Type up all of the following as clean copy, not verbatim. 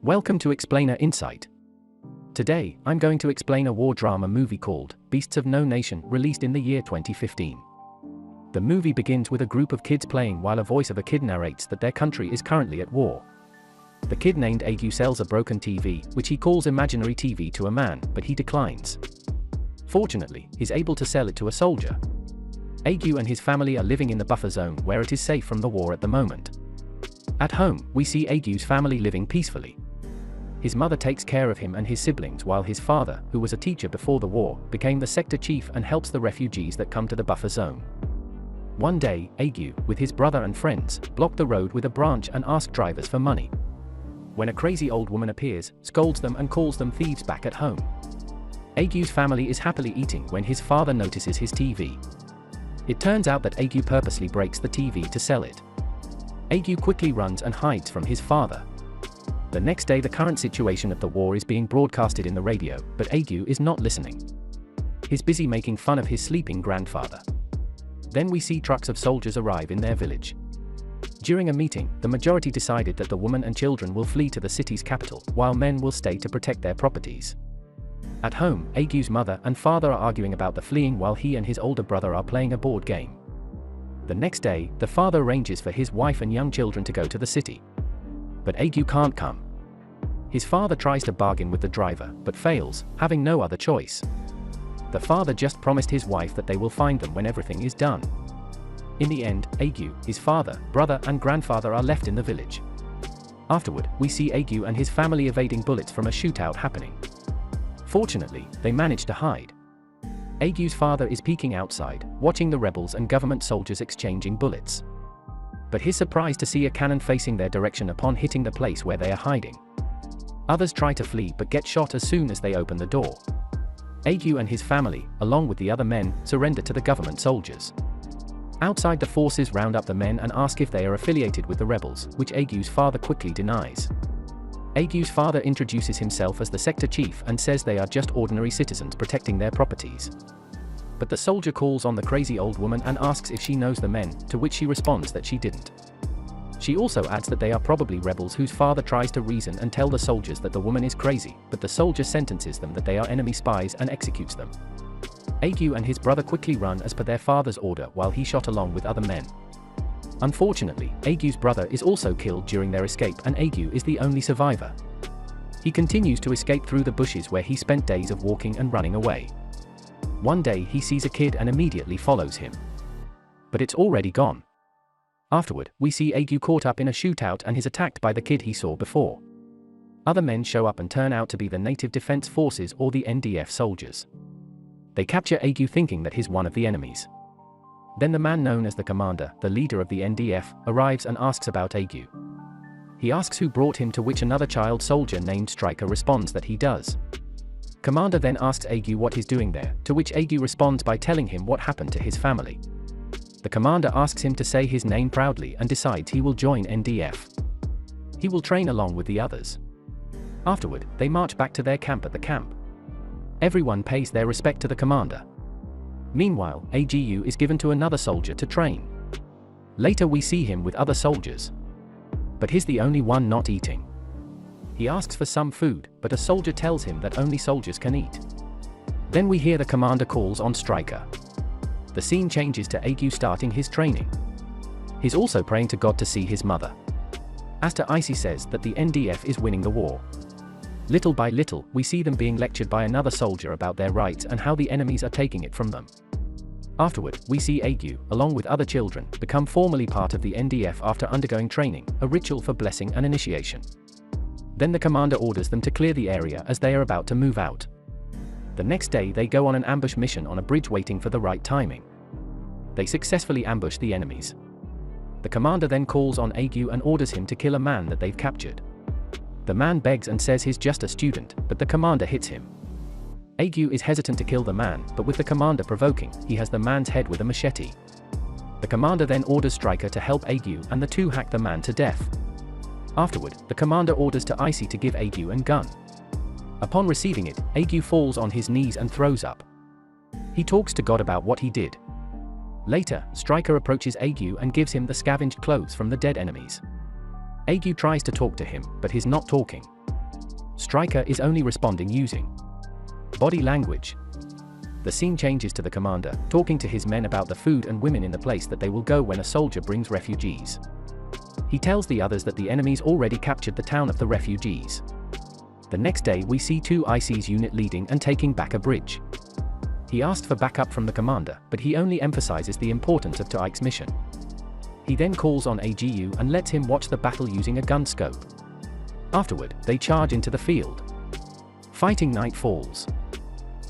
Welcome to Explainer Insight. Today, I'm going to explain a war drama movie called Beasts of No Nation, released in the year 2015. The movie begins with a group of kids playing while a voice of a kid narrates that their country is currently at war. The kid named Agu sells a broken TV, which he calls imaginary TV, to a man, but he declines. Fortunately, he's able to sell it to a soldier. Agu and his family are living in the buffer zone where it is safe from the war at the moment. At home, we see Agu's family living peacefully. His mother takes care of him and his siblings while his father, who was a teacher before the war, became the sector chief and helps the refugees that come to the buffer zone. One day, Agu, with his brother and friends, block the road with a branch and ask drivers for money. When a crazy old woman appears, scolds them and calls them thieves back at home. Agu's family is happily eating when his father notices his TV. It turns out that Agu purposely breaks the TV to sell it. Agu quickly runs and hides from his father. The next day, the current situation of the war is being broadcasted in the radio, but Agu is not listening. He's busy making fun of his sleeping grandfather. Then we see trucks of soldiers arrive in their village. During a meeting, the majority decided that the women and children will flee to the city's capital, while men will stay to protect their properties. At home, Agu's mother and father are arguing about the fleeing while he and his older brother are playing a board game. The next day, the father arranges for his wife and young children to go to the city. But Agu can't come. His father tries to bargain with the driver, but fails, having no other choice. The father just promised his wife that they will find them when everything is done. In the end, Agu, his father, brother and grandfather are left in the village. Afterward, we see Agu and his family evading bullets from a shootout happening. Fortunately, they manage to hide. Agu's father is peeking outside, watching the rebels and government soldiers exchanging bullets. But he's surprised to see a cannon facing their direction upon hitting the place where they are hiding. Others try to flee but get shot as soon as they open the door. Agu and his family, along with the other men, surrender to the government soldiers. Outside, the forces round up the men and ask if they are affiliated with the rebels, which Agu's father quickly denies. Agu's father introduces himself as the sector chief and says they are just ordinary citizens protecting their properties. But the soldier calls on the crazy old woman and asks if she knows the men, to which she responds that she didn't. She also adds that they are probably rebels whose father tries to reason and tell the soldiers that the woman is crazy, but the soldier sentences them that they are enemy spies and executes them. Agu and his brother quickly run as per their father's order while he shot along with other men. Unfortunately, Agu's brother is also killed during their escape and Agu is the only survivor. He continues to escape through the bushes where he spent days of walking and running away. One day he sees a kid and immediately follows him. But it's already gone. Afterward, we see Agu caught up in a shootout and is attacked by the kid he saw before. Other men show up and turn out to be the Native Defense Forces or the NDF soldiers. They capture Agu thinking that he's one of the enemies. Then the man known as the commander, the leader of the NDF, arrives and asks about Agu. He asks who brought him, to which another child soldier named Striker responds that he does. Commander then asks Agu what he's doing there, to which Agu responds by telling him what happened to his family. The commander asks him to say his name proudly and decides he will join NDF. He will train along with the others. Afterward, they march back to their camp at the camp. Everyone pays their respect to the commander. Meanwhile, Agu is given to another soldier to train. Later we see him with other soldiers. But he's the only one not eating. He asks for some food, but a soldier tells him that only soldiers can eat. Then we hear the commander calls on Striker. The scene changes to Agu starting his training. He's also praying to God to see his mother. Attah Icy says that the NDF is winning the war. Little by little, we see them being lectured by another soldier about their rights and how the enemies are taking it from them. Afterward, we see Agu, along with other children, become formally part of the NDF after undergoing training, a ritual for blessing and initiation. Then the commander orders them to clear the area as they are about to move out. The next day they go on an ambush mission on a bridge waiting for the right timing. They successfully ambush the enemies. The commander then calls on Agu and orders him to kill a man that they've captured. The man begs and says he's just a student, but the commander hits him. Agu is hesitant to kill the man, but with the commander provoking, he has the man's head with a machete. The commander then orders Striker to help Agu and the two hack the man to death. Afterward, the commander orders to Icy to give Agu a gun. Upon receiving it, Agu falls on his knees and throws up. He talks to God about what he did. Later, Striker approaches Agu and gives him the scavenged clothes from the dead enemies. Agu tries to talk to him, but he's not talking. Stryker is only responding using body language. The scene changes to the commander, talking to his men about the food and women in the place that they will go when a soldier brings refugees. He tells the others that the enemies already captured the town of the refugees. The next day we see 2 IC's unit leading and taking back a bridge. He asked for backup from the commander, but he only emphasizes the importance of Ike's mission. He then calls on AGU and lets him watch the battle using a gun scope. Afterward, they charge into the field. Fighting night falls.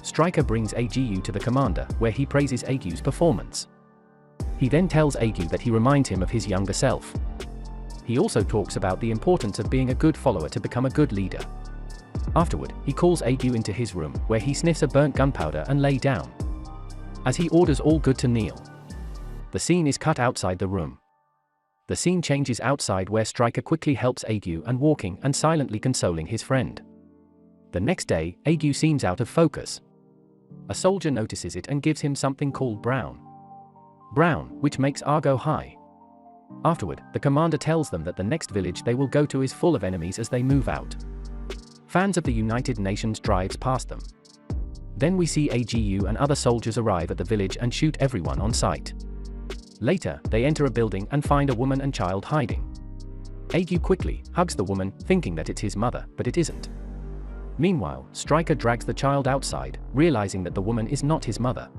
Stryker brings AGU to the commander, where he praises Agu's performance. He then tells Agu that he reminds him of his younger self. He also talks about the importance of being a good follower to become a good leader. Afterward, he calls Agu into his room, where he sniffs a burnt gunpowder and lay down. As he orders all good to kneel. The scene is cut outside the room. The scene changes outside where Stryker quickly helps Agu and walking and silently consoling his friend. The next day, Agu seems out of focus. A soldier notices it and gives him something called brown, which makes Argo high. Afterward, the commander tells them that the next village they will go to is full of enemies as they move out. Fans of the United Nations drives past them. Then we see AGU and other soldiers arrive at the village and shoot everyone on sight. Later, they enter a building and find a woman and child hiding. Agu quickly hugs the woman, thinking that it's his mother, but it isn't. Meanwhile, Stryker drags the child outside, realizing that the woman is not his mother.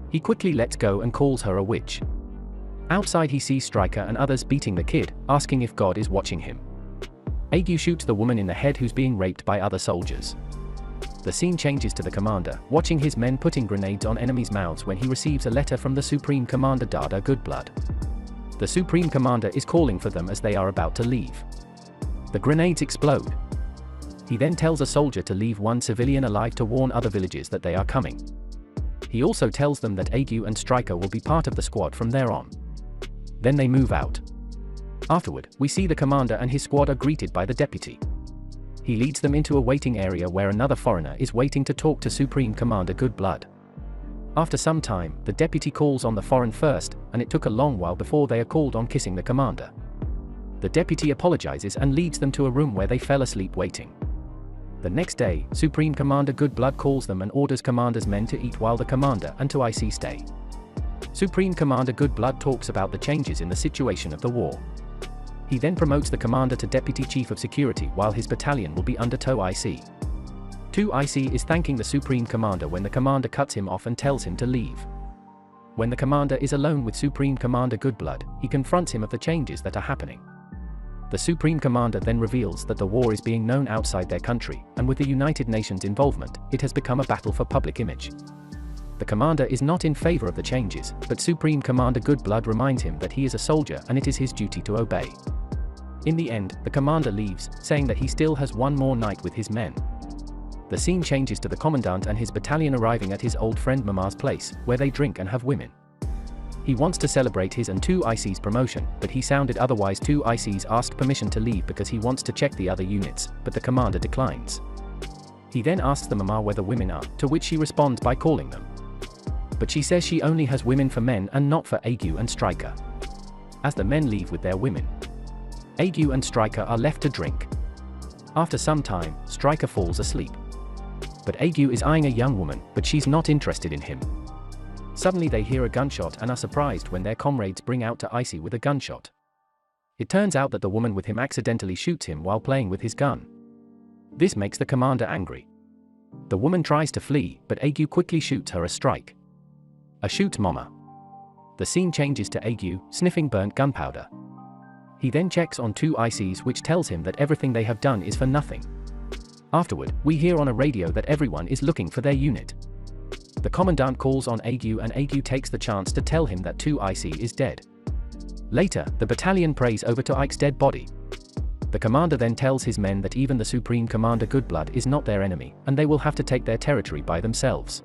He quickly lets go and calls her a witch. Outside he sees Stryker and others beating the kid, asking if God is watching him. Agu shoots the woman in the head who's being raped by other soldiers. The scene changes to the commander, watching his men putting grenades on enemies' mouths when he receives a letter from the Supreme Commander Dada Goodblood. The Supreme Commander is calling for them as they are about to leave. The grenades explode. He then tells a soldier to leave one civilian alive to warn other villages that they are coming. He also tells them that Agu and Stryker will be part of the squad from there on. Then they move out. Afterward, we see the commander and his squad are greeted by the deputy. He leads them into a waiting area where another foreigner is waiting to talk to Supreme Commander Goodblood. After some time, the deputy calls on the foreign first, and it took a long while before they are called on kissing the commander. The deputy apologizes and leads them to a room where they fell asleep waiting. The next day, Supreme Commander Goodblood calls them and orders commander's men to eat while the commander and 2IC stay. Supreme Commander Goodblood talks about the changes in the situation of the war. He then promotes the commander to Deputy Chief of Security while his battalion will be under 2IC. 2IC is thanking the Supreme Commander when the commander cuts him off and tells him to leave. When the commander is alone with Supreme Commander Goodblood, he confronts him of the changes that are happening. The Supreme Commander then reveals that the war is being known outside their country, and with the United Nations involvement, it has become a battle for public image. The commander is not in favor of the changes, but Supreme Commander Goodblood reminds him that he is a soldier and it is his duty to obey. In the end, the commander leaves, saying that he still has one more night with his men. The scene changes to the commandant and his battalion arriving at his old friend Mama's place, where they drink and have women. He wants to celebrate his and 2IC's promotion, but he sounded otherwise. 2IC's asked permission to leave because he wants to check the other units, but the commander declines. He then asks the Mama where the women are, to which she responds by calling them. But she says she only has women for men and not for Agu and Stryker. As the men leave with their women, Agu and Stryker are left to drink. After some time, Stryker falls asleep. But Agu is eyeing a young woman, but she's not interested in him. Suddenly they hear a gunshot and are surprised when their comrades bring out 2IC with a gunshot. It turns out that the woman with him accidentally shoots him while playing with his gun. This makes the commander angry. The woman tries to flee, but Agu quickly shoots her a strike. Shoots Mama. The scene changes to Agu, sniffing burnt gunpowder. He then checks on 2ICs, which tells him that everything they have done is for nothing. Afterward, we hear on a radio that everyone is looking for their unit. The commandant calls on Agu and Agu takes the chance to tell him that 2IC is dead. Later, the battalion prays over 2IC's dead body. The commander then tells his men that even the Supreme Commander Goodblood is not their enemy, and they will have to take their territory by themselves.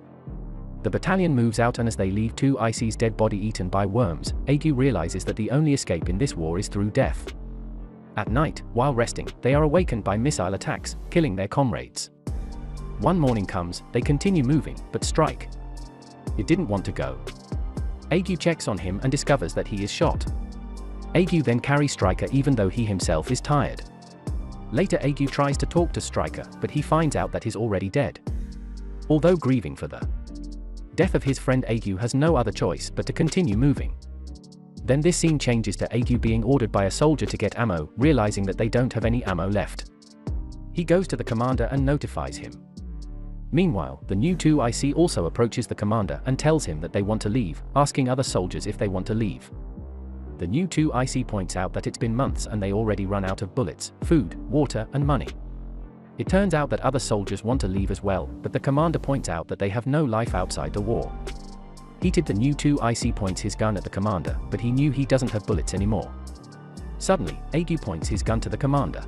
The battalion moves out, and as they leave 2IC's dead body eaten by worms, Agu realizes that the only escape in this war is through death. At night, while resting, they are awakened by missile attacks, killing their comrades. One morning comes, they continue moving, but strike. It didn't want to go. Agu checks on him and discovers that he is shot. Agu then carries Stryker even though he himself is tired. Later Agu tries to talk to Stryker, but he finds out that he's already dead. Although grieving for the death of his friend, Agu has no other choice but to continue moving. Then this scene changes to Agu being ordered by a soldier to get ammo, realizing that they don't have any ammo left. He goes to the commander and notifies him. Meanwhile, the new 2IC also approaches the commander and tells him that they want to leave, asking other soldiers if they want to leave. The new 2IC points out that it's been months and they already run out of bullets, food, water, and money. It turns out that other soldiers want to leave as well, but the commander points out that they have no life outside the war. Heated, the new 2IC points his gun at the commander, but he knew he doesn't have bullets anymore. Suddenly, Agu points his gun to the commander.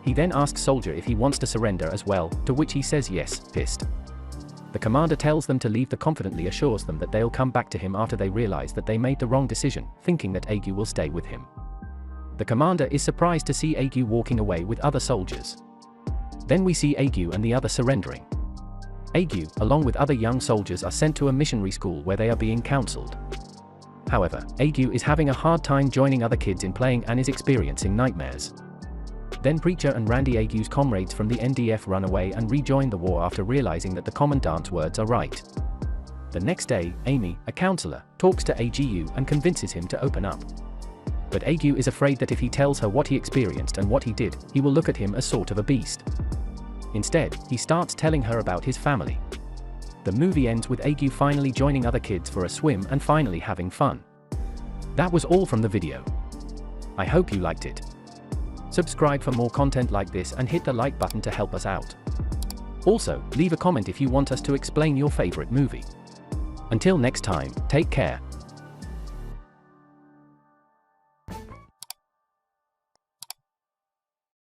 He then asks Soldier if he wants to surrender as well, to which he says yes, pissed. The commander tells them to leave. Confidently assures them that they'll come back to him after they realize that they made the wrong decision, thinking that Agu will stay with him. The commander is surprised to see Agu walking away with other soldiers. Then we see Agu and the other surrendering. Agu, along with other young soldiers, are sent to a missionary school where they are being counseled. However, Agu is having a hard time joining other kids in playing and is experiencing nightmares. Then Preacher and Randy, Agu's comrades from the NDF, run away and rejoin the war after realizing that the commandant's words are right. The next day, Amy, a counselor, talks to Agu and convinces him to open up. But Agu is afraid that if he tells her what he experienced and what he did, he will look at him as sort of a beast. Instead, he starts telling her about his family. The movie ends with Agu finally joining other kids for a swim and finally having fun. That was all from the video. I hope you liked it. Subscribe for more content like this and hit the like button to help us out. Also, leave a comment if you want us to explain your favorite movie. Until next time, take care.